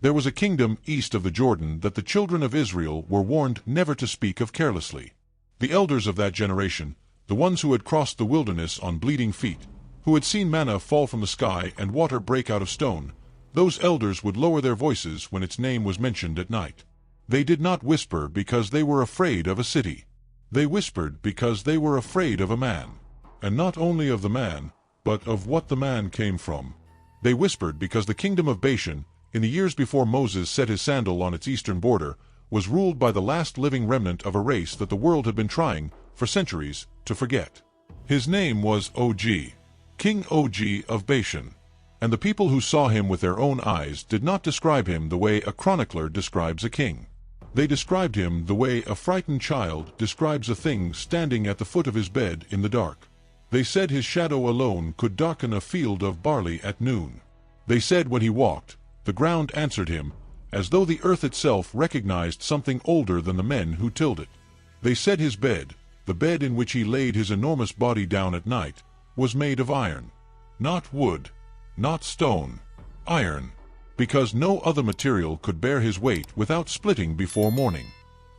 There was a kingdom east of the Jordan that the children of Israel were warned never to speak of carelessly. The elders of that generation, the ones who had crossed the wilderness on bleeding feet, who had seen manna fall from the sky and water break out of stone, those elders would lower their voices when its name was mentioned at night. They did not whisper because they were afraid of a city. They whispered because they were afraid of a man. And not only of the man, but of what the man came from. They whispered because the kingdom of Bashan, in the years before Moses set his sandal on its eastern border, was ruled by the last living remnant of a race that the world had been trying, for centuries, to forget. His name was Og, King Og of Bashan. And the people who saw him with their own eyes did not describe him the way a chronicler describes a king. They described him the way a frightened child describes a thing standing at the foot of his bed in the dark. They said his shadow alone could darken a field of barley at noon. They said when he walked, the ground answered him, as though the earth itself recognized something older than the men who tilled it. They said his bed, the bed in which he laid his enormous body down at night, was made of iron. Not wood, not stone, iron, because no other material could bear his weight without splitting before morning.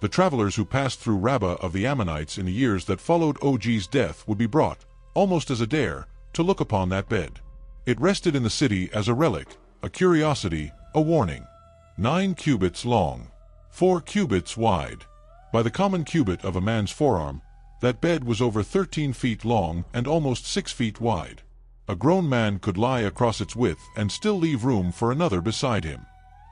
The travelers who passed through Rabbah of the Ammonites in the years that followed Og's death would be brought, almost as a dare, to look upon that bed. It rested in the city as a relic, a curiosity, a warning. 9 cubits long, 4 cubits wide. By the common cubit of a man's forearm, that bed was over 13 feet long and almost 6 feet wide. A grown man could lie across its width and still leave room for another beside him.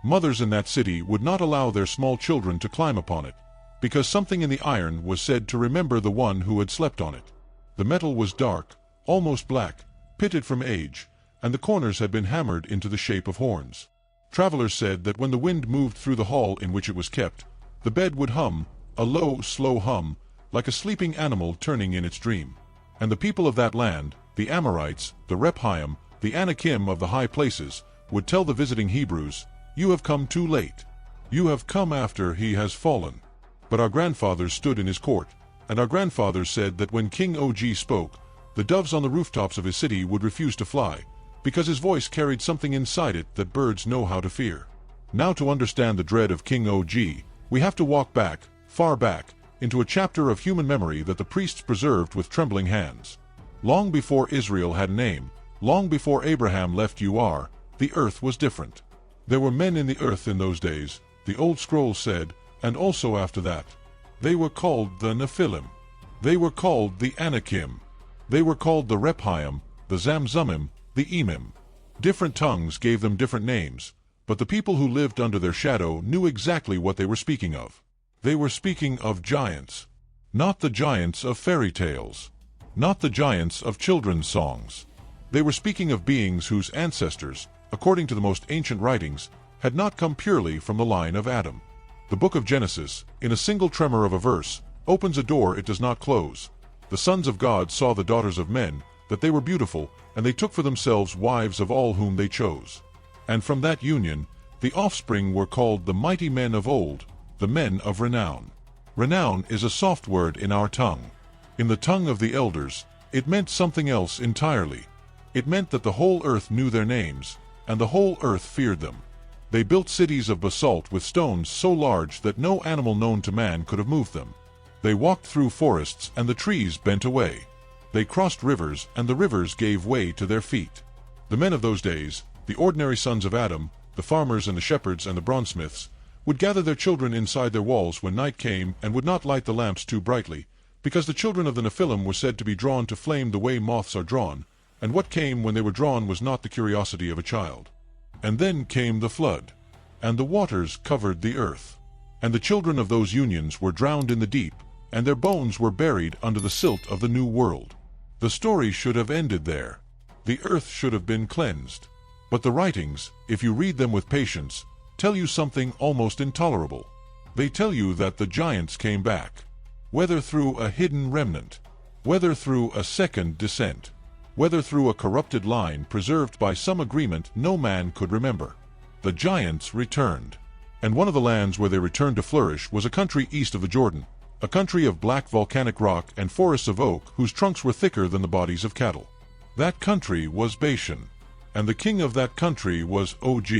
Mothers in that city would not allow their small children to climb upon it, because something in the iron was said to remember the one who had slept on it. The metal was dark, almost black, pitted from age, and the corners had been hammered into the shape of horns. Travelers said that when the wind moved through the hall in which it was kept, the bed would hum, a low, slow hum, like a sleeping animal turning in its dream. And the people of that land, the Amorites, the Rephaim, the Anakim of the high places, would tell the visiting Hebrews, "You have come too late. You have come after he has fallen." But our grandfathers stood in his court, and our grandfathers said that when King Og spoke, the doves on the rooftops of his city would refuse to fly, because his voice carried something inside it that birds know how to fear. Now to understand the dread of King Og, we have to walk back, far back, into a chapter of human memory that the priests preserved with trembling hands. Long before Israel had a name, long before Abraham left Ur, the earth was different. There were men in the earth in those days, the old scroll said, and also after that. They were called the Nephilim. They were called the Anakim. They were called the Rephaim, the Zamzummim, the Emim. Different tongues gave them different names, but the people who lived under their shadow knew exactly what they were speaking of. They were speaking of giants. Not the giants of fairy tales. Not the giants of children's songs. They were speaking of beings whose ancestors, according to the most ancient writings, had not come purely from the line of Adam. The book of Genesis, in a single tremor of a verse, opens a door it does not close. The sons of God saw the daughters of men, that they were beautiful, and they took for themselves wives of all whom they chose. And from that union, the offspring were called the mighty men of old, the men of renown. Renown is a soft word in our tongue. In the tongue of the elders, it meant something else entirely. It meant that the whole earth knew their names, and the whole earth feared them. They built cities of basalt with stones so large that no animal known to man could have moved them. They walked through forests, and the trees bent away. They crossed rivers, and the rivers gave way to their feet. The men of those days, the ordinary sons of Adam, the farmers and the shepherds and the bronzesmiths, would gather their children inside their walls when night came and would not light the lamps too brightly, because the children of the Nephilim were said to be drawn to flame the way moths are drawn, and what came when they were drawn was not the curiosity of a child. And then came the flood, and the waters covered the earth. And the children of those unions were drowned in the deep, and their bones were buried under the silt of the new world. The story should have ended there. The earth should have been cleansed. But the writings, if you read them with patience, tell you something almost intolerable. They tell you that the giants came back. Whether through a hidden remnant, whether through a second descent, whether through a corrupted line preserved by some agreement no man could remember. The giants returned. And one of the lands where they returned to flourish was a country east of the Jordan, a country of black volcanic rock and forests of oak whose trunks were thicker than the bodies of cattle. That country was Bashan, and the king of that country was Og.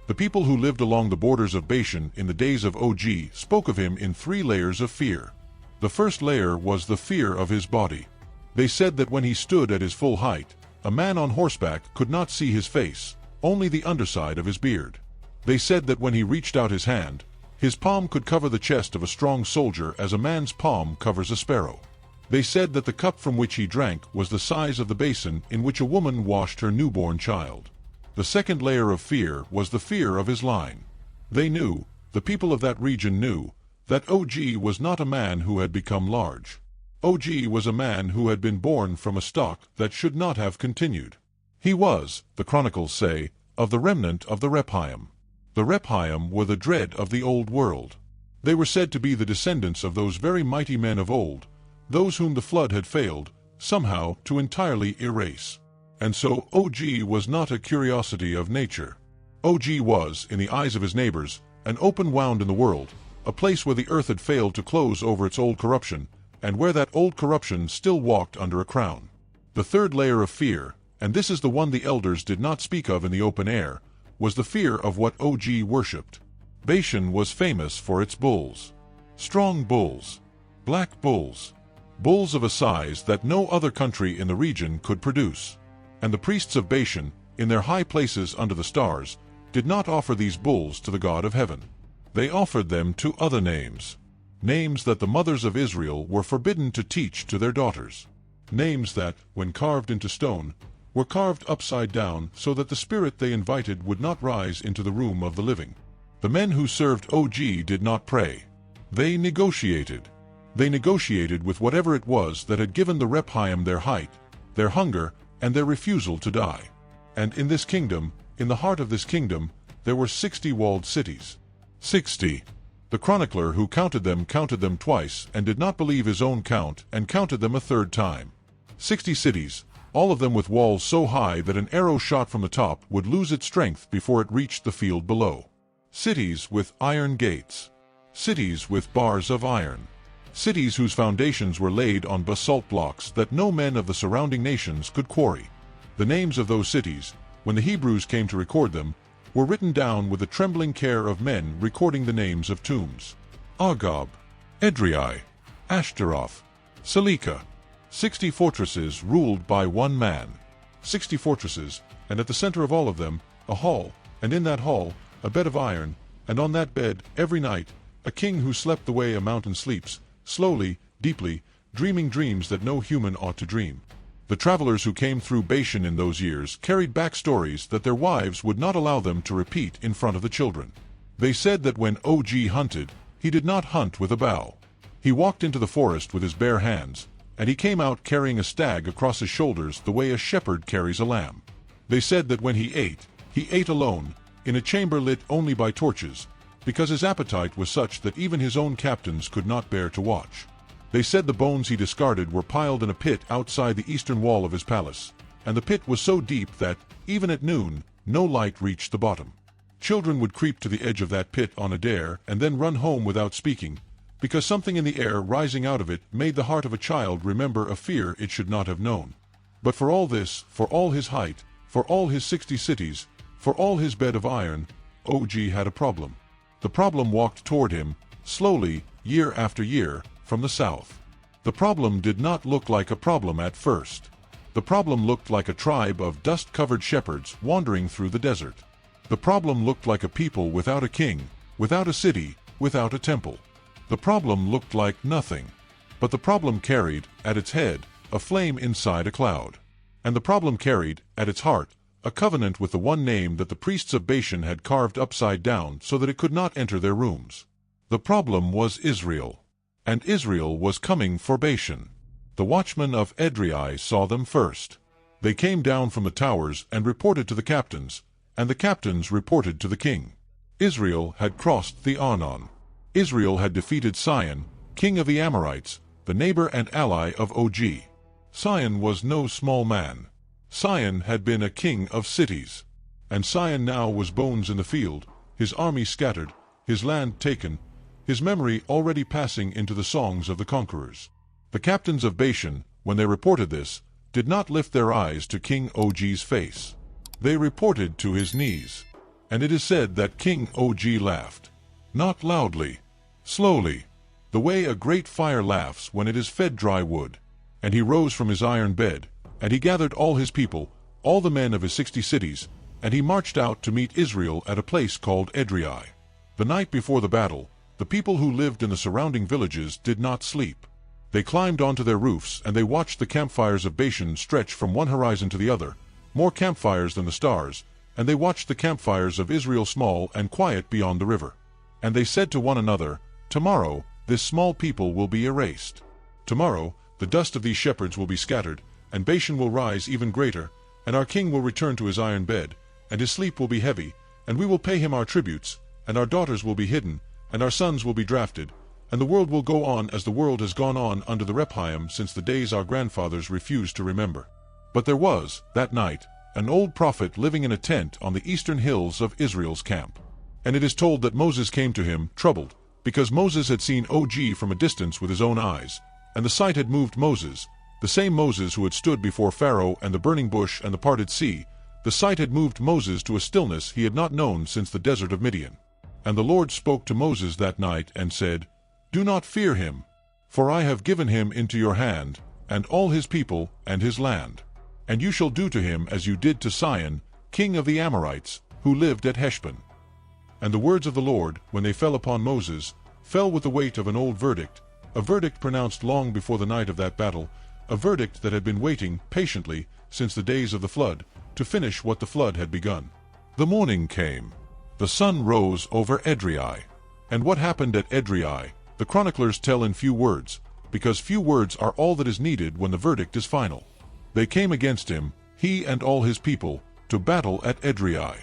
The people who lived along the borders of Bashan in the days of Og spoke of him in 3 layers of fear. The first layer was the fear of his body. They said that when he stood at his full height, a man on horseback could not see his face, only the underside of his beard. They said that when he reached out his hand, his palm could cover the chest of a strong soldier as a man's palm covers a sparrow. They said that the cup from which he drank was the size of the basin in which a woman washed her newborn child. The second layer of fear was the fear of his line. They knew, the people of that region knew, that Og was not a man who had become large. Og was a man who had been born from a stock that should not have continued. He was, the chronicles say, of the remnant of the Rephaim. The Rephaim were the dread of the old world. They were said to be the descendants of those very mighty men of old, those whom the flood had failed, somehow, to entirely erase. And so Og was not a curiosity of nature. Og was, in the eyes of his neighbors, an open wound in the world, a place where the earth had failed to close over its old corruption, and where that old corruption still walked under a crown. The third layer of fear, and this is the one the elders did not speak of in the open air, was the fear of what Og worshipped. Bashan was famous for its bulls. Strong bulls. Black bulls. Bulls of a size that no other country in the region could produce. And the priests of Bashan, in their high places under the stars, did not offer these bulls to the God of heaven. They offered them to other names. Names that the mothers of Israel were forbidden to teach to their daughters. Names that, when carved into stone, were carved upside down so that the spirit they invited would not rise into the room of the living. The men who served Og did not pray. They negotiated. They negotiated with whatever it was that had given the Rephaim their height, their hunger, and their refusal to die. And in this kingdom, in the heart of this kingdom, there were 60 walled cities. 60. The chronicler who counted them twice and did not believe his own count and counted them a third time. 60 cities, all of them with walls so high that an arrow shot from the top would lose its strength before it reached the field below. Cities with iron gates. Cities with bars of iron. Cities whose foundations were laid on basalt blocks that no men of the surrounding nations could quarry. The names of those cities, when the Hebrews came to record them, were written down with the trembling care of men recording the names of tombs. Argob, Edrei, Ashtaroth, Salekah. 60 fortresses ruled by one man. 60 fortresses, and at the center of all of them, a hall, and in that hall, a bed of iron, and on that bed, every night, a king who slept the way a mountain sleeps, slowly, deeply, dreaming dreams that no human ought to dream. The travelers who came through Bashan in those years carried back stories that their wives would not allow them to repeat in front of the children. They said that when Og hunted, he did not hunt with a bow. He walked into the forest with his bare hands, and he came out carrying a stag across his shoulders the way a shepherd carries a lamb. They said that when he ate alone, in a chamber lit only by torches, because his appetite was such that even his own captains could not bear to watch. They said the bones he discarded were piled in a pit outside the eastern wall of his palace, and the pit was so deep that, even at noon, no light reached the bottom. Children would creep to the edge of that pit on a dare and then run home without speaking, because something in the air rising out of it made the heart of a child remember a fear it should not have known. But for all this, for all his height, for all his 60 cities, for all his bed of iron, Og had a problem. The problem walked toward him, slowly, year after year, from the south. The problem did not look like a problem at first. The problem looked like a tribe of dust-covered shepherds wandering through the desert. The problem looked like a people without a king, without a city, without a temple. The problem looked like nothing. But the problem carried, at its head, a flame inside a cloud. And the problem carried, at its heart, a covenant with the one name that the priests of Bashan had carved upside down so that it could not enter their rooms. The problem was Israel. And Israel was coming for Bashan. The watchmen of Edrei saw them first. They came down from the towers and reported to the captains, and the captains reported to the king. Israel had crossed the Arnon. Israel had defeated Sihon, king of the Amorites, the neighbor and ally of Og. Sihon was no small man. Sihon had been a king of cities. And Sihon now was bones in the field, his army scattered, his land taken, his memory already passing into the songs of the conquerors. The captains of Bashan, when they reported this, did not lift their eyes to King Og's face. They reported to his knees. And it is said that King Og laughed. Not loudly, slowly, the way a great fire laughs when it is fed dry wood. And he rose from his iron bed, and he gathered all his people, all the men of his 60 cities, and he marched out to meet Israel at a place called Edrei. The night before the battle, the people who lived in the surrounding villages did not sleep. They climbed onto their roofs, and they watched the campfires of Bashan stretch from one horizon to the other, more campfires than the stars, and they watched the campfires of Israel small and quiet beyond the river. And they said to one another, "Tomorrow this small people will be erased. Tomorrow the dust of these shepherds will be scattered, and Bashan will rise even greater, and our king will return to his iron bed, and his sleep will be heavy, and we will pay him our tributes, and our daughters will be hidden, and our sons will be drafted, and the world will go on as the world has gone on under the Rephaim since the days our grandfathers refused to remember." But there was, that night, an old prophet living in a tent on the eastern hills of Israel's camp. And it is told that Moses came to him, troubled, because Moses had seen Og from a distance with his own eyes, and the sight had moved Moses, the same Moses who had stood before Pharaoh and the burning bush and the parted sea. The sight had moved Moses to a stillness he had not known since the desert of Midian. And the Lord spoke to Moses that night and said, "Do not fear him, for I have given him into your hand, and all his people and his land. And you shall do to him as you did to Sihon, king of the Amorites, who lived at Heshbon." And the words of the Lord, when they fell upon Moses, fell with the weight of an old verdict, a verdict pronounced long before the night of that battle, a verdict that had been waiting patiently since the days of the flood, to finish what the flood had begun. The morning came. The sun rose over Edrei. And what happened at Edrei, the chroniclers tell in few words, because few words are all that is needed when the verdict is final. They came against him, he and all his people, to battle at Edrei.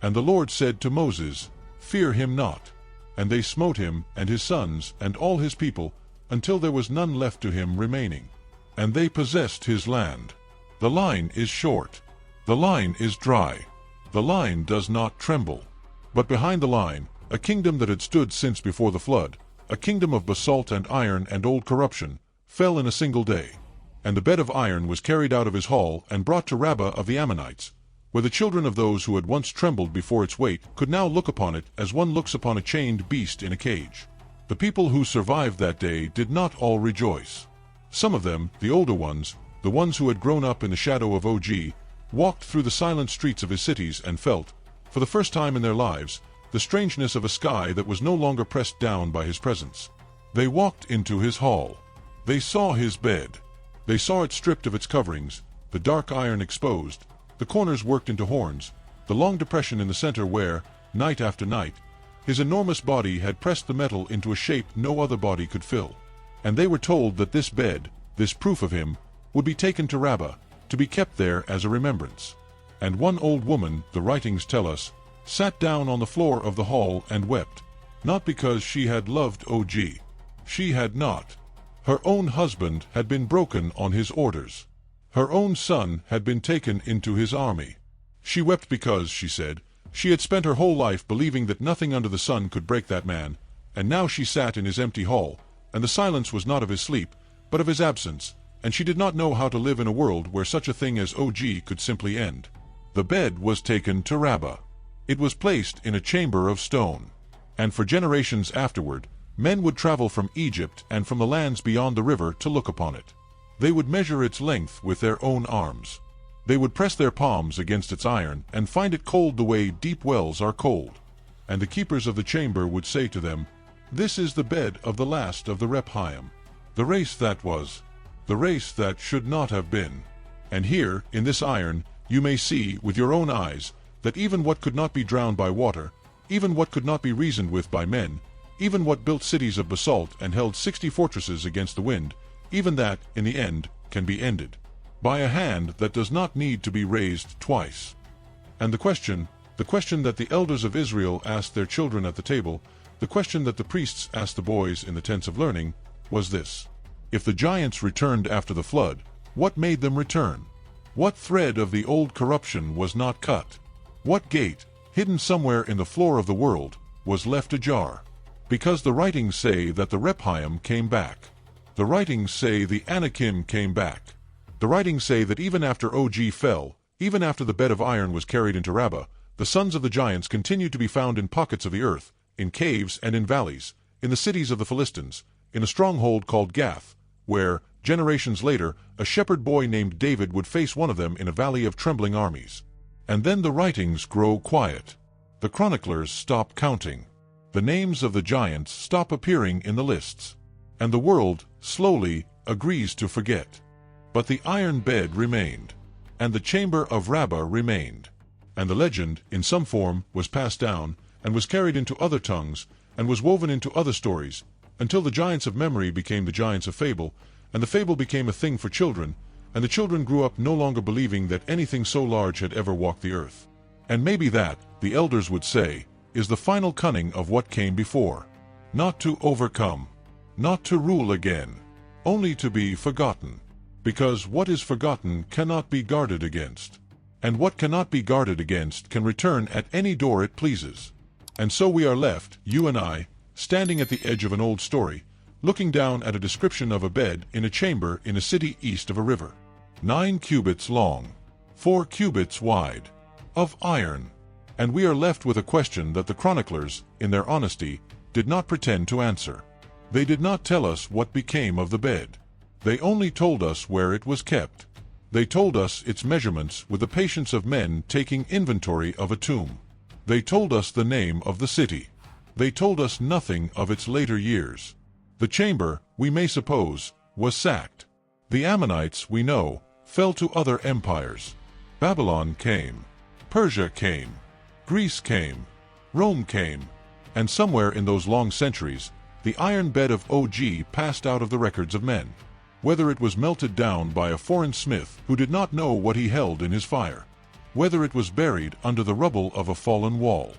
And the Lord said to Moses, "Fear him not." And they smote him and his sons and all his people, until there was none left to him remaining. And they possessed his land. The line is short. The line is dry. The line does not tremble. But behind the line, a kingdom that had stood since before the flood, a kingdom of basalt and iron and old corruption, fell in a single day. And the bed of iron was carried out of his hall and brought to Rabbah of the Ammonites, where the children of those who had once trembled before its weight could now look upon it as one looks upon a chained beast in a cage. The people who survived that day did not all rejoice. Some of them, the older ones, the ones who had grown up in the shadow of Og, walked through the silent streets of his cities and felt, for the first time in their lives, the strangeness of a sky that was no longer pressed down by his presence. They walked into his hall. They saw his bed. They saw it stripped of its coverings, the dark iron exposed, the corners worked into horns, the long depression in the center where, night after night, his enormous body had pressed the metal into a shape no other body could fill. And they were told that this bed, this proof of him, would be taken to Rabbah, to be kept there as a remembrance. And one old woman, the writings tell us, sat down on the floor of the hall and wept, not because she had loved Og. She had not. Her own husband had been broken on his orders. Her own son had been taken into his army. She wept because, she said, she had spent her whole life believing that nothing under the sun could break that man, and now she sat in his empty hall, and the silence was not of his sleep, but of his absence, and she did not know how to live in a world where such a thing as Og could simply end. The bed was taken to Rabbah. It was placed in a chamber of stone. And for generations afterward, men would travel from Egypt and from the lands beyond the river to look upon it. They would measure its length with their own arms. They would press their palms against its iron and find it cold the way deep wells are cold. And the keepers of the chamber would say to them, "This is the bed of the last of the Rephaim, the race that was, the race that should not have been." And here, in this iron, you may see with your own eyes that even what could not be drowned by water, even what could not be reasoned with by men, even what built cities of basalt and held 60 fortresses against the wind, even that, in the end, can be ended by a hand that does not need to be raised twice. And the question that the elders of Israel asked their children at the table, the question that the priests asked the boys in the tents of learning, was this: if the giants returned after the flood, what made them return? What thread of the old corruption was not cut? What gate, hidden somewhere in the floor of the world, was left ajar? Because the writings say that the Rephaim came back. The writings say the Anakim came back. The writings say that even after Og fell, even after the bed of iron was carried into Rabbah, The sons of the giants continued to be found in pockets of the earth, in caves and in valleys, in the cities of the Philistines, in a stronghold called Gath, where, generations later, a shepherd boy named David would face one of them in a valley of trembling armies. And then the writings grow quiet. The chroniclers stop counting. The names of the giants stop appearing in the lists. And the world, slowly, agrees to forget. But the iron bed remained. And the chamber of Rabbah remained. And the legend, in some form, was passed down, and was carried into other tongues, and was woven into other stories, until the giants of memory became the giants of fable, and the fable became a thing for children, and the children grew up no longer believing that anything so large had ever walked the earth. And maybe that, the elders would say, is the final cunning of what came before. Not to overcome, not to rule again, only to be forgotten. Because what is forgotten cannot be guarded against. And what cannot be guarded against can return at any door it pleases. And so we are left, you and I, standing at the edge of an old story, looking down at a description of a bed in a chamber in a city east of a river. 9 cubits long, 4 cubits wide, of iron. And we are left with a question that the chroniclers, in their honesty, did not pretend to answer. They did not tell us what became of the bed. They only told us where it was kept. They told us its measurements with the patience of men taking inventory of a tomb. They told us the name of the city. They told us nothing of its later years. The chamber, we may suppose, was sacked. The Ammonites, we know, fell to other empires. Babylon came. Persia came. Greece came. Rome came. And somewhere in those long centuries, the iron bed of Og passed out of the records of men. Whether it was melted down by a foreign smith who did not know what he held in his fire. Whether it was buried under the rubble of a fallen wall.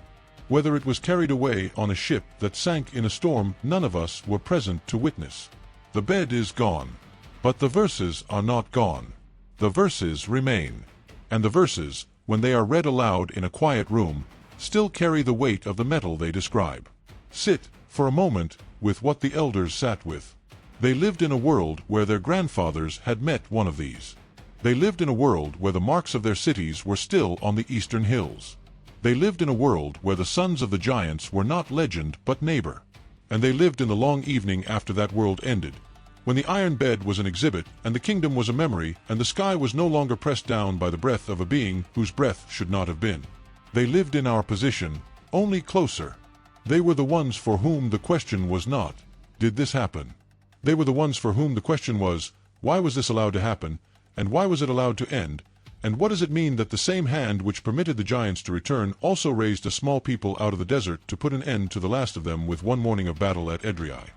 Whether it was carried away on a ship that sank in a storm none of us were present to witness. The bed is gone. But the verses are not gone. The verses remain. And the verses, when they are read aloud in a quiet room, still carry the weight of the metal they describe. Sit, for a moment, with what the elders sat with. They lived in a world where their grandfathers had met one of these. They lived in a world where the marks of their cities were still on the eastern hills. They lived in a world where the sons of the giants were not legend but neighbor. And they lived in the long evening after that world ended, when the iron bed was an exhibit, and the kingdom was a memory, and the sky was no longer pressed down by the breath of a being whose breath should not have been. They lived in our position, only closer. They were the ones for whom the question was not, did this happen? They were the ones for whom the question was, why was this allowed to happen, and why was it allowed to end, and what does it mean that the same hand which permitted the giants to return also raised a small people out of the desert to put an end to the last of them with one morning of battle at Edrei?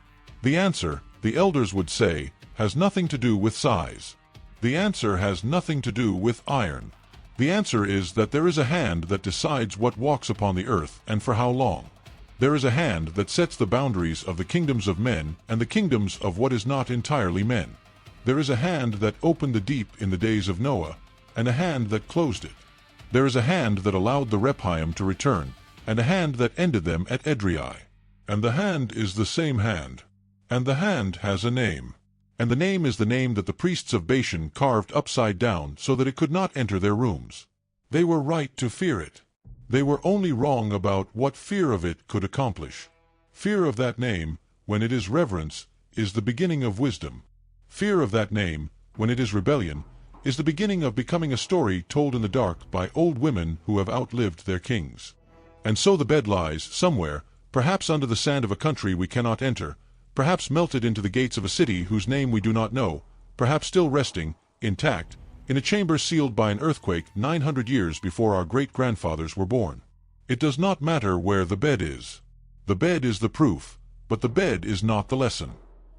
The answer, the elders would say, has nothing to do with size. The answer has nothing to do with iron. The answer is that there is a hand that decides what walks upon the earth and for how long. There is a hand that sets the boundaries of the kingdoms of men and the kingdoms of what is not entirely men. There is a hand that opened the deep in the days of Noah, and a hand that closed it. There is a hand that allowed the Rephaim to return, and a hand that ended them at Edrei. And the hand is the same hand. And the hand has a name. And the name is the name that the priests of Bashan carved upside down so that it could not enter their rooms. They were right to fear it. They were only wrong about what fear of it could accomplish. Fear of that name, when it is reverence, is the beginning of wisdom. Fear of that name, when it is rebellion, is the beginning of becoming a story told in the dark by old women who have outlived their kings. And so the bed lies, somewhere, perhaps under the sand of a country we cannot enter, perhaps melted into the gates of a city whose name we do not know, perhaps still resting, intact, in a chamber sealed by an earthquake 900 years before our great-grandfathers were born. It does not matter where the bed is. The bed is the proof, but the bed is not the lesson.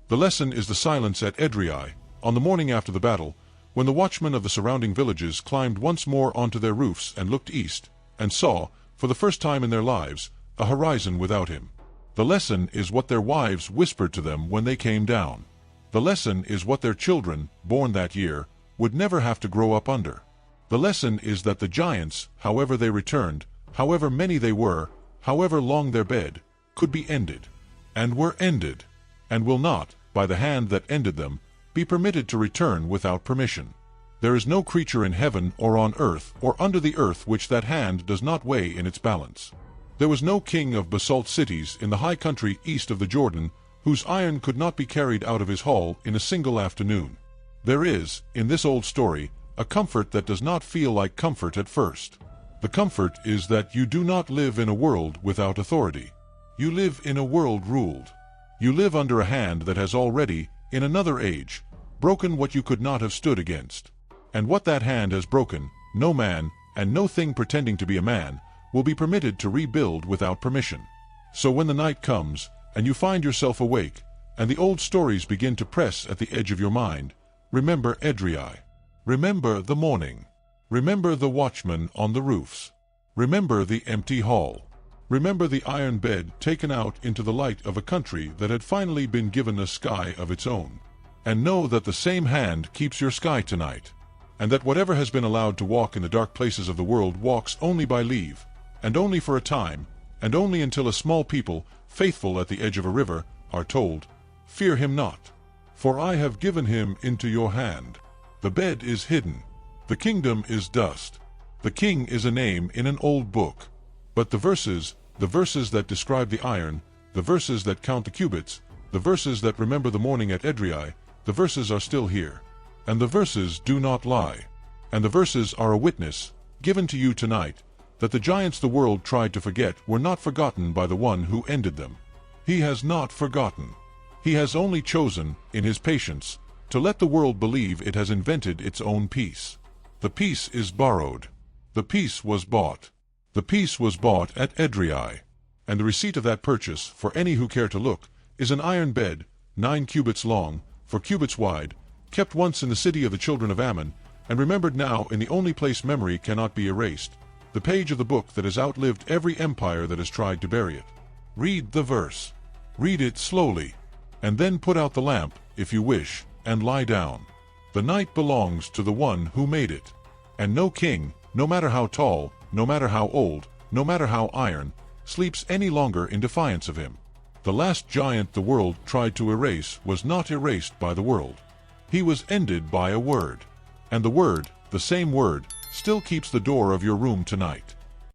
The lesson is the silence at Edrei, on the morning after the battle, when the watchmen of the surrounding villages climbed once more onto their roofs and looked east, and saw, for the first time in their lives, a horizon without him. The lesson is what their wives whispered to them when they came down. The lesson is what their children, born that year, would never have to grow up under. The lesson is that the giants, however they returned, however many they were, however long their bed, could be ended, and were ended, and will not, by the hand that ended them, be permitted to return without permission. There is no creature in heaven or on earth or under the earth which that hand does not weigh in its balance. There was no king of basalt cities in the high country east of the Jordan whose iron could not be carried out of his hall in a single afternoon. There is, in this old story, a comfort that does not feel like comfort at first. The comfort is that you do not live in a world without authority. You live in a world ruled. You live under a hand that has already, in another age, broken what you could not have stood against. And what that hand has broken, no man, and no thing pretending to be a man, will be permitted to rebuild without permission. So when the night comes, and you find yourself awake, and the old stories begin to press at the edge of your mind, remember Edrei. Remember the morning. Remember the watchman on the roofs. Remember the empty hall. Remember the iron bed taken out into the light of a country that had finally been given a sky of its own. And know that the same hand keeps your sky tonight, and that whatever has been allowed to walk in the dark places of the world walks only by leave, and only for a time, and only until a small people, faithful at the edge of a river, are told, "Fear him not, for I have given him into your hand." The bed is hidden. The kingdom is dust. The king is a name in an old book. But the verses that describe the iron, the verses that count the cubits, the verses that remember the morning at Edrei, the verses are still here. And the verses do not lie. And the verses are a witness, given to you tonight, that the giants the world tried to forget were not forgotten by the one who ended them. He has not forgotten. He has only chosen, in his patience, to let the world believe it has invented its own peace. The peace is borrowed. The peace was bought. The peace was bought at Edrei. And the receipt of that purchase, for any who care to look, is an iron bed, 9 cubits long, 4 cubits wide, kept once in the city of the children of Ammon, and remembered now in the only place memory cannot be erased, the page of the book that has outlived every empire that has tried to bury it. Read the verse. Read it slowly, and then put out the lamp, if you wish, and lie down. The night belongs to the one who made it, and no king, no matter how tall, no matter how old, no matter how iron, sleeps any longer in defiance of him. The last giant the world tried to erase was not erased by the world. He was ended by a word. And the word, the same word, still keeps the door of your room tonight.